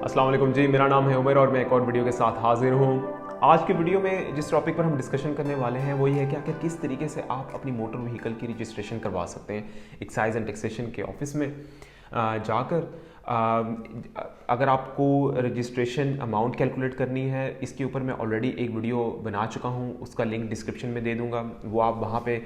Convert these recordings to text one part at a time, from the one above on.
अस्सलाम वालेकुम जी, मेरा नाम है उमर और मैं एक और वीडियो के साथ हाजिर हूँ। आज की वीडियो में जिस टॉपिक पर हम डिस्कशन करने वाले हैं वो ये है कि आखिर किस तरीके से आप अपनी मोटर व्हीकल की रजिस्ट्रेशन करवा सकते हैं एक्साइज एंड टैक्सेशन के ऑफिस में जाकर। अगर आपको रजिस्ट्रेशन अमाउंट कैलकुलेट करनी है, इसके ऊपर मैं ऑलरेडी एक वीडियो बना चुका हूँ, उसका लिंक डिस्क्रिप्शन में दे दूँगा। वो आप वहाँ पे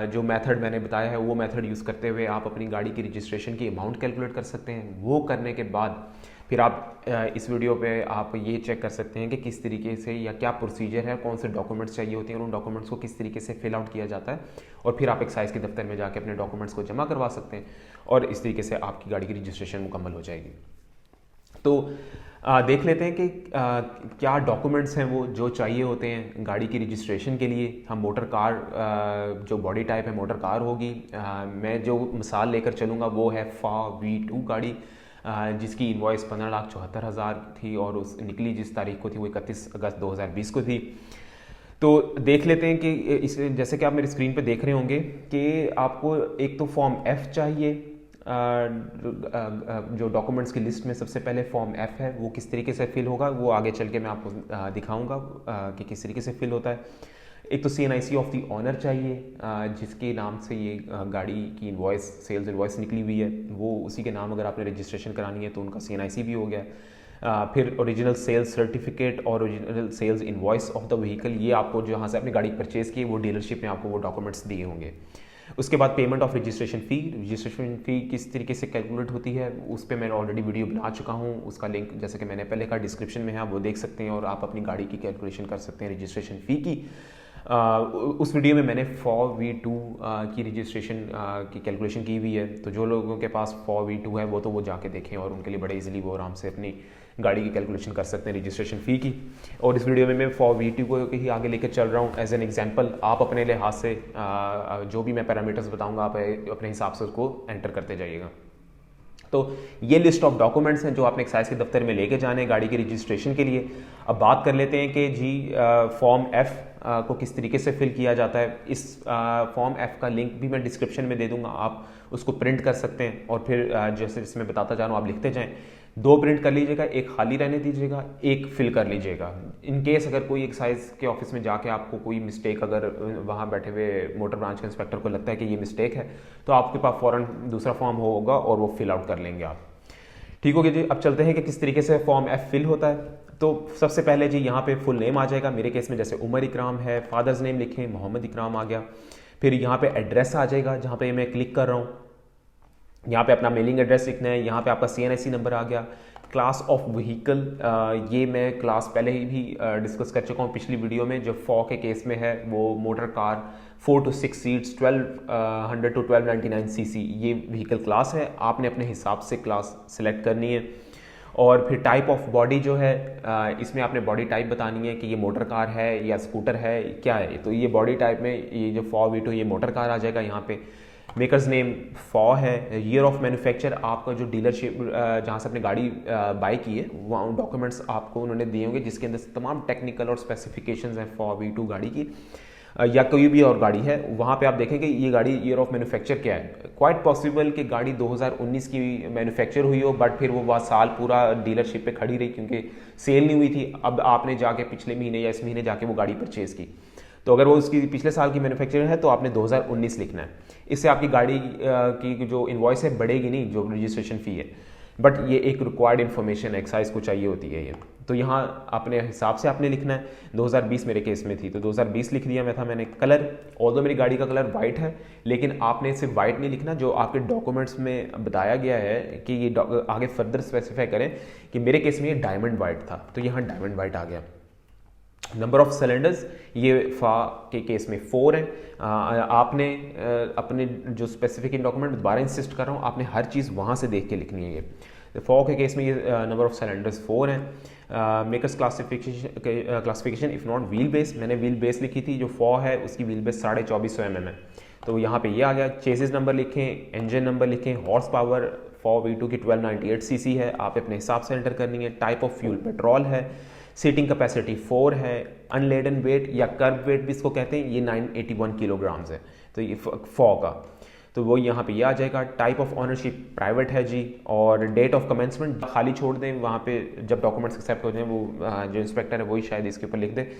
जो मेथड मैंने बताया है वो मेथड यूज़ करते हुए आप अपनी गाड़ी की रजिस्ट्रेशन की अमाउंट कैलकुलेट कर सकते हैं। वो करने के बाद फिर आप इस वीडियो पे आप ये चेक कर सकते हैं कि किस तरीके से या क्या प्रोसीजर है, कौन से डॉक्यूमेंट्स चाहिए होते हैं और उन डॉक्यूमेंट्स को किस तरीके से फिल आउट किया जाता है, और फिर आप एक्साइज के दफ्तर में जाके अपने डॉक्यूमेंट्स को जमा करवा सकते हैं और इस तरीके से आपकी गाड़ी की रजिस्ट्रेशन मुकम्मल हो जाएगी। तो देख लेते हैं कि क्या डॉक्यूमेंट्स हैं वो जो चाहिए होते हैं गाड़ी की रजिस्ट्रेशन के लिए। हम मोटर कार, जो बॉडी टाइप है मोटर कार होगी। मैं जो मिसाल लेकर चलूँगा वो है फा V2 गाड़ी, जिसकी इनवॉइस 15,74,000 थी और उस निकली जिस तारीख को थी वो 31 अगस्त 2020 को थी। तो देख लेते हैं कि इस जैसे कि आप मेरी स्क्रीन पे देख रहे होंगे कि आपको एक तो फॉर्म F चाहिए। जो डॉक्यूमेंट्स की लिस्ट में सबसे पहले फॉर्म F है, वो किस तरीके से फिल होगा वो आगे चल के मैं आपको दिखाऊंगा कि किस तरीके से फिल होता है। एक तो CNIC ऑफ द ऑनर चाहिए, जिसके नाम से ये गाड़ी की इनवॉइस, सेल्स इनवॉइस निकली हुई है, वो उसी के नाम अगर आपने रजिस्ट्रेशन करानी है तो उनका CNIC भी हो गया। फिर ओरिजिनल सेल्स सर्टिफिकेट और original sales invoice of the vehicle, ये आपको जहाँ से अपनी गाड़ी परचेज की वो डीलरशिप में आपको वो डॉक्यूमेंट्स दिए होंगे। उसके बाद पेमेंट ऑफ रजिस्ट्रेशन फ़ी किस तरीके से कैलकुलेट होती है उस पर मैंने ऑलरेडी वीडियो बना चुका हूँ। उसका लिंक जैसे कि मैंने पहले कहा डिस्क्रिप्शन में है, आप वो देख सकते हैं और आप अपनी गाड़ी की कैलकुलेशन कर सकते हैं रजिस्ट्रेशन फ़ी की। उस वीडियो में मैंने V2 की रजिस्ट्रेशन की कैलकुलेशन की हुई है, तो जो लोगों के पास V2 है वो जाके देखें और उनके लिए बड़े इजीली वो आराम से अपनी गाड़ी की कैलकुलेशन कर सकते हैं रजिस्ट्रेशन फ़ी की। और इस वीडियो में मैं V2 को ही आगे लेकर चल रहा हूँ एज एन एग्जांपल। आप अपने लिहाज से जो भी मैं पैरामीटर्स बताऊँगा आप अपने हिसाब से उसको एंटर करते जाइएगा। तो ये लिस्ट ऑफ डॉक्यूमेंट्स हैं जो आपने एक्साइज के दफ्तर में लेके जाने हैं गाड़ी की रजिस्ट्रेशन के लिए। अब बात कर लेते हैं कि जी फॉर्म F को किस तरीके से फिल किया जाता है। इस फॉर्म F का लिंक भी मैं डिस्क्रिप्शन में दे दूंगा, आप उसको प्रिंट कर सकते हैं और फिर जैसे जिसमें बताता जा रहा हूँ आप लिखते जाएं। 2 प्रिंट कर लीजिएगा, एक खाली रहने दीजिएगा, एक फिल कर लीजिएगा। इन केस अगर कोई एक्साइज के ऑफिस में जाके आपको कोई मिस्टेक, अगर वहाँ बैठे हुए मोटर ब्रांच के इंस्पेक्टर को लगता है कि ये मिस्टेक है, तो आपके पास फ़ौरन दूसरा फॉर्म होगा और वो फिल आउट कर लेंगे आप। ठीक हो गया जी। अब चलते हैं कि किस तरीके से फॉर्म F फिल होता है। तो सबसे पहले जी यहाँ पे फुल नेम आ जाएगा, मेरे केस में जैसे उमर इकराम है, फादर्स नेम लिखें मोहम्मद इकराम आ गया। फिर यहाँ पे एड्रेस आ जाएगा जहाँ पे मैं क्लिक कर रहा हूँ, यहाँ पे अपना मेलिंग एड्रेस लिखना है। यहाँ पे आपका CNIC नंबर आ गया। क्लास ऑफ व्हीकल, ये मैं क्लास पहले ही भी डिस्कस कर चुका हूँ पिछली वीडियो में। जो फॉ के केस में है वो motor car 4 to 6 seats 1200 to 1299 cc ये व्हीकल क्लास है। आपने अपने हिसाब से क्लास सेलेक्ट करनी है। और फिर टाइप ऑफ बॉडी जो है, इसमें आपने बॉडी टाइप बतानी है कि ये मोटर कार है या स्कूटर है, क्या है। तो ये बॉडी टाइप में ये जो V2 ये मोटर कार आ जाएगा। यहाँ पे मेकर्स नेम फॉ है। ईयर ऑफ मैन्युफैक्चर, आपका जो डीलरशिप जहाँ से आपने गाड़ी बाई की है वहाँ डॉक्यूमेंट्स आपको उन्होंने दिए होंगे जिसके अंदर तमाम टेक्निकल और स्पेसिफिकेशंस हैं V2 गाड़ी की या कोई भी और गाड़ी है। वहाँ पे आप देखेंगे ये गाड़ी ईयर ऑफ मैन्युफैक्चर क्या है। क्वाइट पॉसिबल कि गाड़ी 2019 की मैन्युफैक्चर हुई हो, बट फिर वो साल पूरा डीलरशिप पे खड़ी रही क्योंकि सेल नहीं हुई थी। अब आपने जाके पिछले महीने या इस महीने जाके वो गाड़ी परचेज़ की, तो अगर वो उसकी पिछले साल की मैन्युफैक्चरिंग है तो आपने 2019 लिखना है। इससे आपकी गाड़ी की जो इनवॉइस है बढ़ेगी नहीं, जो रजिस्ट्रेशन फ़ी है, बट ये एक रिक्वायर्ड इन्फॉर्मेशन एक्साइज को चाहिए होती है ये। तो यहाँ अपने हिसाब से आपने लिखना है। 2020 मेरे केस में थी तो 2020 लिख दिया मैंने। कलर, ऑल्दो मेरी गाड़ी का कलर वाइट है, लेकिन आपने सिर्फ वाइट नहीं लिखना, जो आपके डॉक्यूमेंट्स में बताया गया है कि ये आगे फर्दर स्पेसिफाई करें कि मेरे केस में ये डायमंड वाइट था तो यहाँ डायमंड वाइट आ गया। नंबर ऑफ सिलेंडर्स, ये फा के केस में 4 है। आपने अपने जो स्पेसिफिक डॉक्यूमेंट दोबारा इंसिस्ट कर रहा हूँ, आपने हर चीज़ वहाँ से देख के लिखनी है। ये फॉ के केस में ये नंबर ऑफ सिलेंडर्स 4 हैं। Makers classification if not wheel base, मैंने व्हील बेस लिखी थी। जो फॉ है उसकी व्हील बेस 2450 mm है, तो यहाँ पे ये आ गया। चेसिस नंबर लिखें, इंजन नंबर लिखें। हॉर्स पावर V2 की 1298 cc है, आप अपने हिसाब से एंटर करनी है। टाइप ऑफ फ्यूल पेट्रोल है। सीटिंग कैपेसिटी 4 है। अनलेडन वेट या कर्व वेट भी इसको कहते हैं, ये 981 किलोग्राम्स है, तो ये फॉ का। तो वो यहाँ पे ये आ जाएगा। टाइप ऑफ ऑनरशिप प्राइवेट है जी, और डेट ऑफ कमेंसमेंट खाली छोड़ दें, वहाँ पे जब डॉक्यूमेंट्स एक्सेप्ट हो जाएं वो जो इंस्पेक्टर है वही शायद इसके ऊपर लिख दे।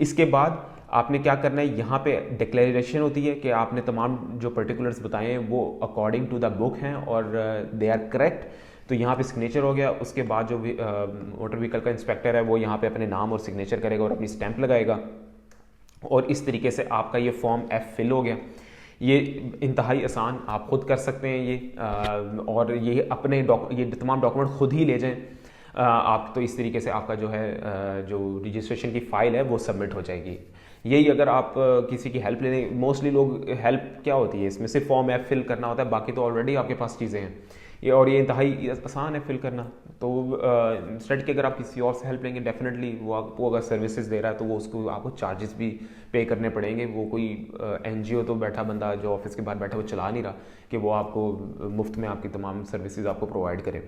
इसके बाद आपने क्या करना है, यहाँ पे डिक्लेरेशन होती है कि आपने तमाम जो पर्टिकुलर्स बताए हैं वो अकॉर्डिंग टू द बुक हैं और दे आर करेक्ट। तो यहाँ पे सिग्नेचर हो गया। उसके बाद जो मोटर व्हीकल का इंस्पेक्टर है वो यहाँ पे अपने नाम और सिग्नेचर करेगा और अपनी स्टैंप लगाएगा, और इस तरीके से आपका ये फॉर्म F फिल हो गया। ये इंतहाई आसान, आप खुद कर सकते हैं ये, और ये अपने ये तमाम डॉक्यूमेंट खुद ही ले जाएं आप। तो इस तरीके से आपका जो है जो रजिस्ट्रेशन की फ़ाइल है वो सबमिट हो जाएगी। यही अगर आप किसी की हेल्प लेने, मोस्टली लोग हेल्प क्या होती है इसमें, सिर्फ फॉर्म F फिल करना होता है, बाकी तो ऑलरेडी आपके पास चीज़ें हैं ये, और ये इंतहाई आसान है फिल करना। तो इंस्टेड कि अगर आप किसी और से हेल्प लेंगे, डेफिनेटली वो आपको अगर सर्विसेज दे रहा है तो वो उसको आपको चार्जेस भी पे करने पड़ेंगे। वो कोई NGO तो बैठा बंदा जो ऑफिस के बाहर बैठा वो चला नहीं रहा कि वो आपको मुफ्त में आपकी तमाम सर्विसेज आपको प्रोवाइड करे।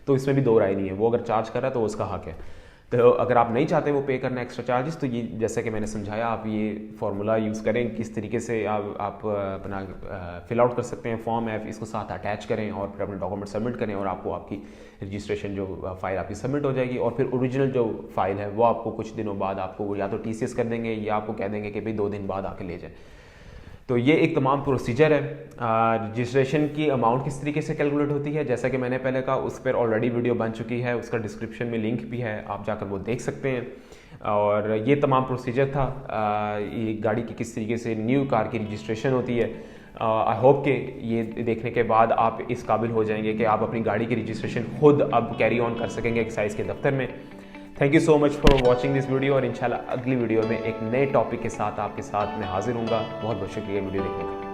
तो इसमें भी दो राय नहीं है, वो अगर चार्ज कर रहा है तो उसका हक है। तो अगर आप नहीं चाहते वो पे करना एक्स्ट्रा चार्जेस, तो ये जैसा कि मैंने समझाया, आप ये फार्मूला यूज़ करें, किस तरीके से आप अपना फिल आउट कर सकते हैं फॉर्म F, इसको साथ अटैच करें और फिर अपने डॉक्यूमेंट सबमिट करें, और आपको आपकी रजिस्ट्रेशन जो फाइल आपकी सबमिट हो जाएगी। और फिर ओरिजिनल जो फाइल है वो आपको कुछ दिनों बाद आपको या तो TCS कर देंगे या आपको कह देंगे कि भाई 2 दिन बाद आके ले जाएं। तो ये एक तमाम प्रोसीजर है। रजिस्ट्रेशन की अमाउंट किस तरीके से कैलकुलेट होती है, जैसा कि मैंने पहले कहा, उस पर ऑलरेडी वीडियो बन चुकी है, उसका डिस्क्रिप्शन में लिंक भी है, आप जाकर वो देख सकते हैं। और ये तमाम प्रोसीजर था ये गाड़ी की किस तरीके से न्यू कार की रजिस्ट्रेशन होती है। आई होप कि ये देखने के बाद आप इस काबिल हो जाएंगे कि आप अपनी गाड़ी की रजिस्ट्रेशन खुद अब कैरी ऑन कर सकेंगे एक्साइज के दफ्तर में। Thank you so much for watching this video, और इंशाल्लाह अगली वीडियो में एक नए टॉपिक के साथ आपके साथ मैं हाजिर हूँगा। बहुत बहुत शुक्रिया वीडियो देखने का।